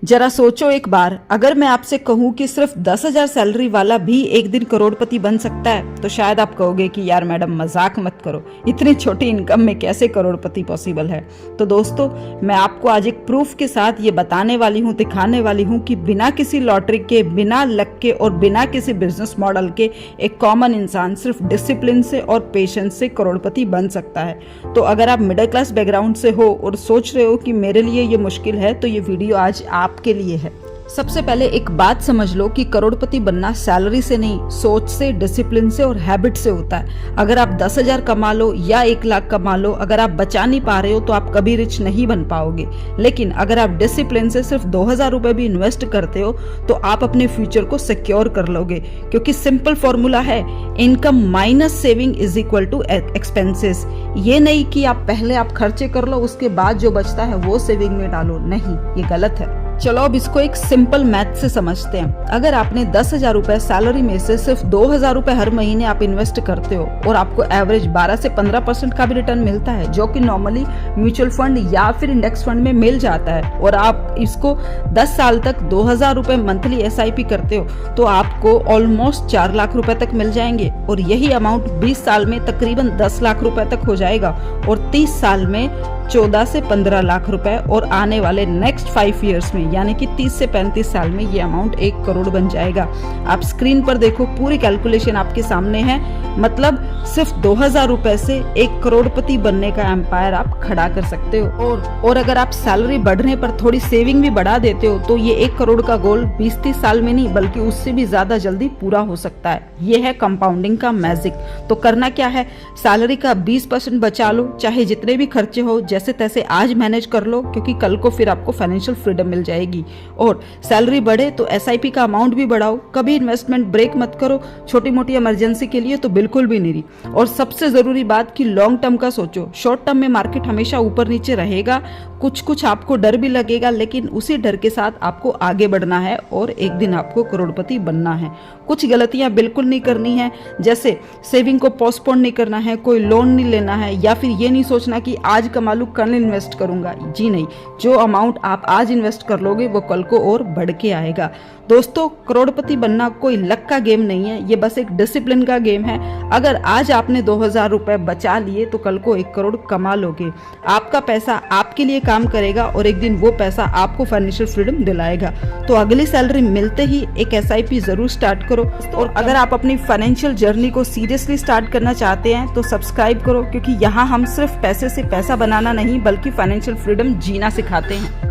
जरा सोचो एक बार, अगर मैं आपसे कहूं कि सिर्फ 10,000 सैलरी वाला भी एक दिन करोड़पति बन सकता है तो शायद आप कहोगे कि यार मैडम मजाक मत करो, इतनी छोटी इनकम में कैसे करोड़पति पॉसिबल है। तो दोस्तों, मैं आपको आज एक प्रूफ के साथ ये बताने वाली हूँ, दिखाने वाली हूँ कि बिना किसी लॉटरी के, बिना लक के और बिना किसी बिजनेस मॉडल के एक कॉमन इंसान सिर्फ डिसिप्लिन से और पेशेंस से करोड़पति बन सकता है। तो अगर आप मिडिल क्लास बैकग्राउंड से हो और सोच रहे हो कि मेरे लिए ये मुश्किल है, तो ये वीडियो आज आपके लिए है। सबसे पहले एक बात समझ लो कि करोड़पति बनना सैलरी से नहीं, सोच से, डिसिप्लिन से और हैबिट से होता है। अगर आप 10,000 कमा लो या 1 लाख कमा लो, अगर आप बचा नहीं पा रहे हो तो आप कभी रिच नहीं बन पाओगे। लेकिन अगर आप डिसिप्लिन से सिर्फ 2,000 रुपए भी इन्वेस्ट करते हो तो आप अपने फ्यूचर को सिक्योर कर लोगे, क्योंकि सिंपल फॉर्मूला है, income minus saving is equal to expenses. ये नहीं कि आप पहले आप खर्चे कर लो, उसके बाद जो बचता है वो सेविंग में डालो, नहीं, ये गलत है। चलो अब इसको एक सिंपल मैथ से समझते हैं। अगर आपने 10,000 रुपए सैलरी में से सिर्फ 2,000 रुपए हर महीने आप इन्वेस्ट करते हो और आपको एवरेज 12 से 15% का भी रिटर्न मिलता है, जो कि नॉर्मली म्यूचुअल फंड या फिर इंडेक्स फंड में मिल जाता है, और आप इसको 10 साल तक 2,000 रुपए मंथली SIP करते हो तो आपको ऑलमोस्ट 4 लाख रुपए तक मिल जाएंगे, और यही अमाउंट 20 साल में तकरीबन 10 लाख रुपए तक हो जाएगा, और 30 साल में 14 से 15 लाख रुपए, और आने वाले नेक्स्ट 5 इयर्स में यानी कि 30 से 35 साल में ये अमाउंट 1 करोड़ बन जाएगा। आप स्क्रीन पर देखो, पूरी कैलकुलेशन आपके सामने है। मतलब सिर्फ 2,000 रुपए से 1 करोड़पति बनने का एम्पायर आप खड़ा कर सकते हो। और अगर आप सैलरी बढ़ने पर थोड़ी सेविंग भी बढ़ा देते हो तो ये 1 करोड़ का गोल 20-30 साल में नहीं बल्कि उससे भी ज्यादा जल्दी पूरा हो सकता है। ये है कंपाउंडिंग का मैजिक। तो करना क्या है, सैलरी का 20% बचा लो, चाहे जितने भी खर्चे हो जैसे तैसे आज मैनेज कर लो, क्योंकि कल को फिर आपको फाइनेंशियल फ्रीडम मिल जाएगी। और सैलरी बढ़े तो SIP का अमाउंट भी बढ़ाओ, कभी इन्वेस्टमेंट ब्रेक मत करो, छोटी मोटी इमरजेंसी के लिए तो बिल्कुल भी नहीं। और सबसे जरूरी बात कि लॉन्ग टर्म का सोचो। शॉर्ट टर्म में मार्केट हमेशा ऊपर नीचे रहेगा, कुछ आपको डर भी लगेगा, लेकिन उसी डर के साथ आपको आगे बढ़ना है और एक दिन आपको करोड़पति बनना है। कुछ गलतियां बिल्कुल नहीं करनी है, जैसे सेविंग को पोस्टपोन नहीं करना है, कोई लोन नहीं लेना है, या फिर ये नहीं सोचना कि आज कमा लूं कल इन्वेस्ट करूंगा। जी नहीं, जो अमाउंट आप आज इन्वेस्ट कर लोगे वो कल को और बढ़ के आएगा। दोस्तों, करोड़पति बनना कोई लक का गेम नहीं है, ये बस एक डिसिप्लिन का गेम है। अगर आज आपने 2,000 रुपए बचा लिए तो कल को 1 करोड़ कमा लोगे। आपका पैसा आपके लिए काम करेगा और एक दिन वो पैसा आपको फाइनेंशियल फ्रीडम दिलाएगा। तो अगली सैलरी मिलते ही एक SIP जरूर स्टार्ट करो। और अगर आप अपनी फाइनेंशियल जर्नी को सीरियसली स्टार्ट करना चाहते हैं तो सब्सक्राइब करो, क्योंकि यहाँ हम सिर्फ पैसे से पैसा बनाना नहीं बल्कि फाइनेंशियल फ्रीडम जीना सिखाते हैं।